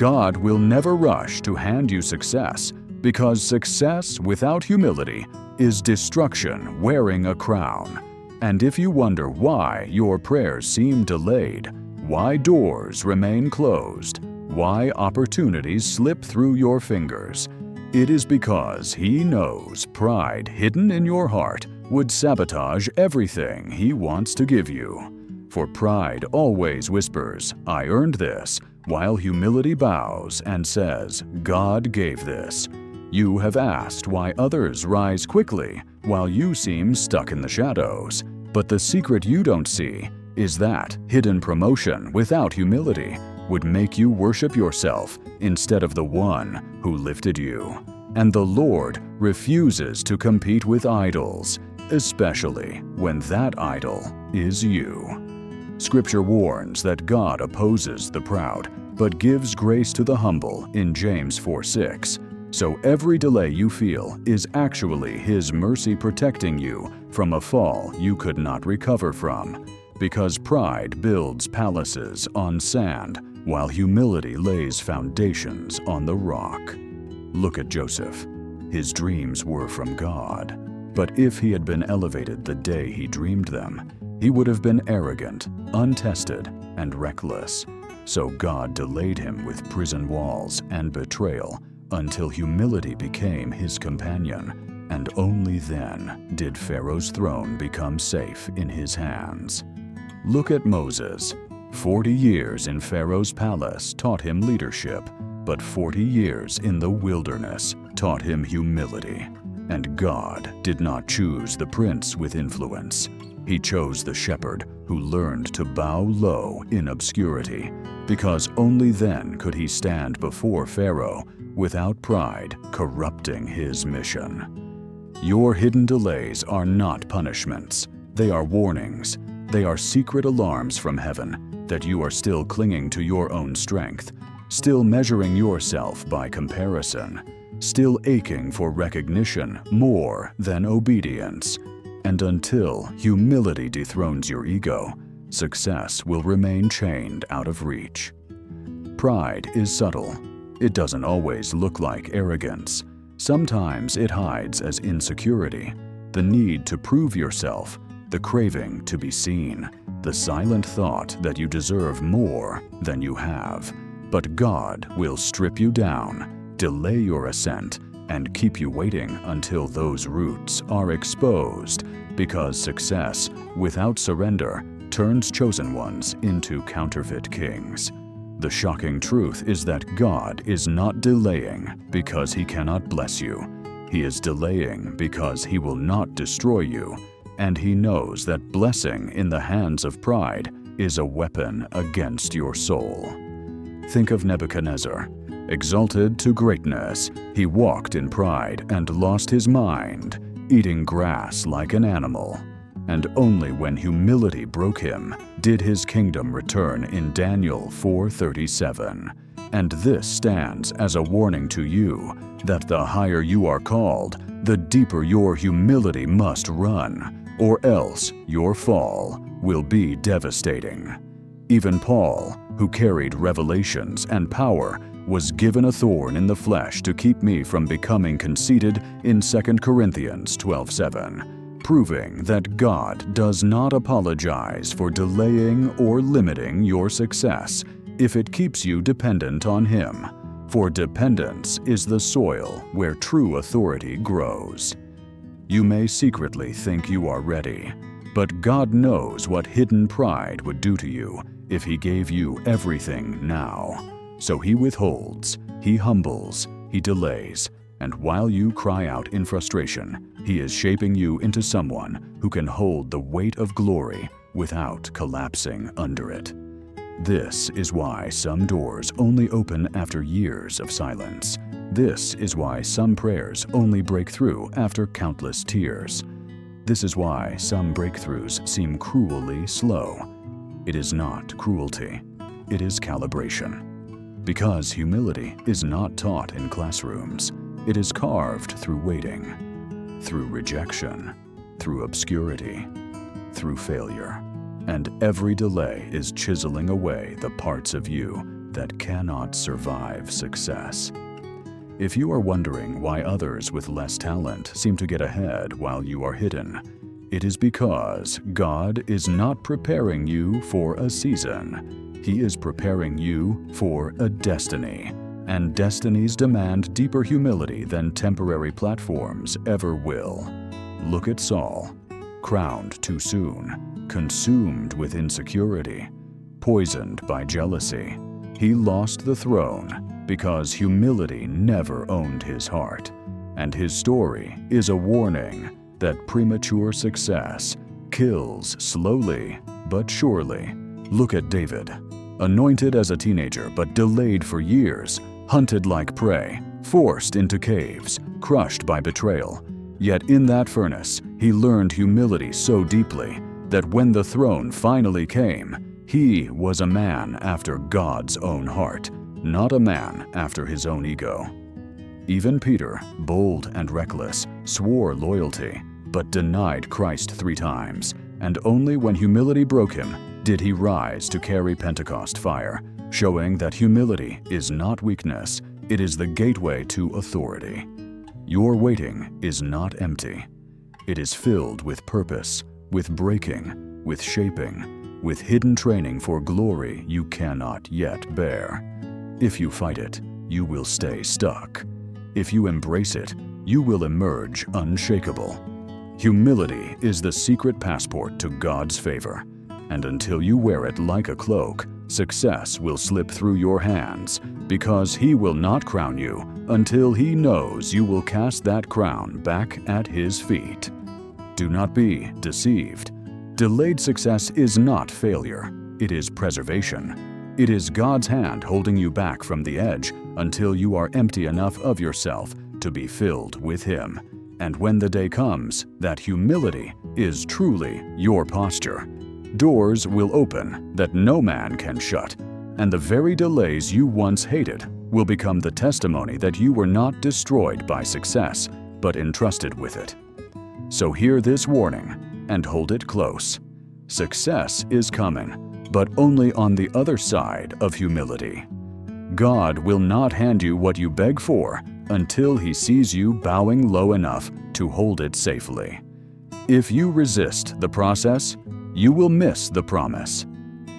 God will never rush to hand you success, because success without humility is destruction wearing a crown. And if you wonder why your prayers seem delayed, why doors remain closed, why opportunities slip through your fingers, it is because He knows pride hidden in your heart would sabotage everything He wants to give you. For pride always whispers, "I earned this," while humility bows and says, "God gave this." You have asked why others rise quickly while you seem stuck in the shadows. But the secret you don't see is that hidden promotion without humility would make you worship yourself instead of the One who lifted you. And the Lord refuses to compete with idols, especially when that idol is you. Scripture warns that God opposes the proud, but gives grace to the humble in James 4:6. So every delay you feel is actually His mercy protecting you from a fall you could not recover from. Because pride builds palaces on sand, while humility lays foundations on the rock. Look at Joseph. His dreams were from God. But if he had been elevated the day he dreamed them, he would have been arrogant, untested, and reckless. So God delayed him with prison walls and betrayal until humility became his companion, and only then did Pharaoh's throne become safe in his hands. Look at Moses. 40 years in Pharaoh's palace taught him leadership, but 40 years in the wilderness taught him humility. And God did not choose the prince with influence. He chose the shepherd who learned to bow low in obscurity, because only then could he stand before Pharaoh without pride corrupting his mission. Your hidden delays are not punishments. They are warnings. They are secret alarms from heaven that you are still clinging to your own strength, still measuring yourself by comparison, still aching for recognition more than obedience. And until humility dethrones your ego, success will remain chained out of reach. Pride is subtle. It doesn't always look like arrogance. Sometimes it hides as insecurity, the need to prove yourself, the craving to be seen, the silent thought that you deserve more than you have. But God will strip you down, delay your ascent, and keep you waiting until those roots are exposed, because success without surrender turns chosen ones into counterfeit kings. The shocking truth is that God is not delaying because He cannot bless you. He is delaying because He will not destroy you, and He knows that blessing in the hands of pride is a weapon against your soul. Think of Nebuchadnezzar. Exalted to greatness, he walked in pride and lost his mind, eating grass like an animal. And only when humility broke him did his kingdom return in Daniel 4:37. And this stands as a warning to you that the higher you are called, the deeper your humility must run, or else your fall will be devastating. Even Paul, who carried revelations and power, was given a thorn in the flesh to keep me from becoming conceited in 2 Corinthians 12:7, proving that God does not apologize for delaying or limiting your success if it keeps you dependent on Him, for dependence is the soil where true authority grows. You may secretly think you are ready, but God knows what hidden pride would do to you if He gave you everything now. So He withholds, He humbles, He delays, and while you cry out in frustration, He is shaping you into someone who can hold the weight of glory without collapsing under it. This is why some doors only open after years of silence. This is why some prayers only break through after countless tears. This is why some breakthroughs seem cruelly slow. It is not cruelty, it is calibration. Because humility is not taught in classrooms, it is carved through waiting, through rejection, through obscurity, through failure. And every delay is chiseling away the parts of you that cannot survive success. If you are wondering why others with less talent seem to get ahead while you are hidden, it is because God is not preparing you for a season. He is preparing you for a destiny, and destinies demand deeper humility than temporary platforms ever will. Look at Saul, crowned too soon, consumed with insecurity, poisoned by jealousy. He lost the throne because humility never owned his heart, and his story is a warning that premature success kills slowly but surely. Look at David, anointed as a teenager but delayed for years, hunted like prey, forced into caves, crushed by betrayal. Yet in that furnace, he learned humility so deeply that when the throne finally came, he was a man after God's own heart, not a man after his own ego. Even Peter, bold and reckless, swore loyalty, but denied Christ 3 times, and only when humility broke him did he rise to carry Pentecost fire, showing that humility is not weakness, it is the gateway to authority. Your waiting is not empty. It is filled with purpose, with breaking, with shaping, with hidden training for glory you cannot yet bear. If you fight it, you will stay stuck. If you embrace it, you will emerge unshakable. Humility is the secret passport to God's favor, and until you wear it like a cloak, success will slip through your hands, because He will not crown you until He knows you will cast that crown back at His feet. Do not be deceived. Delayed success is not failure, it is preservation. It is God's hand holding you back from the edge until you are empty enough of yourself to be filled with Him. And when the day comes that humility is truly your posture, doors will open that no man can shut, and the very delays you once hated will become the testimony that you were not destroyed by success, but entrusted with it. So hear this warning and hold it close. Success is coming, but only on the other side of humility. God will not hand you what you beg for until He sees you bowing low enough to hold it safely. If you resist the process, you will miss the promise.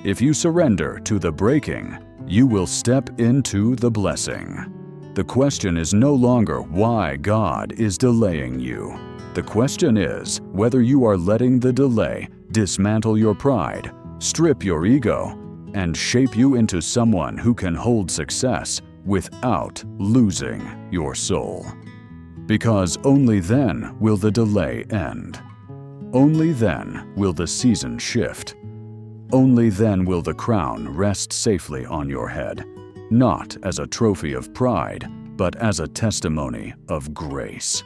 If you surrender to the breaking, you will step into the blessing. The question is no longer why God is delaying you. The question is whether you are letting the delay dismantle your pride, strip your ego, and shape you into someone who can hold success without losing your soul. Because only then will the delay end. Only then will the season shift. Only then will the crown rest safely on your head, not as a trophy of pride, but as a testimony of grace.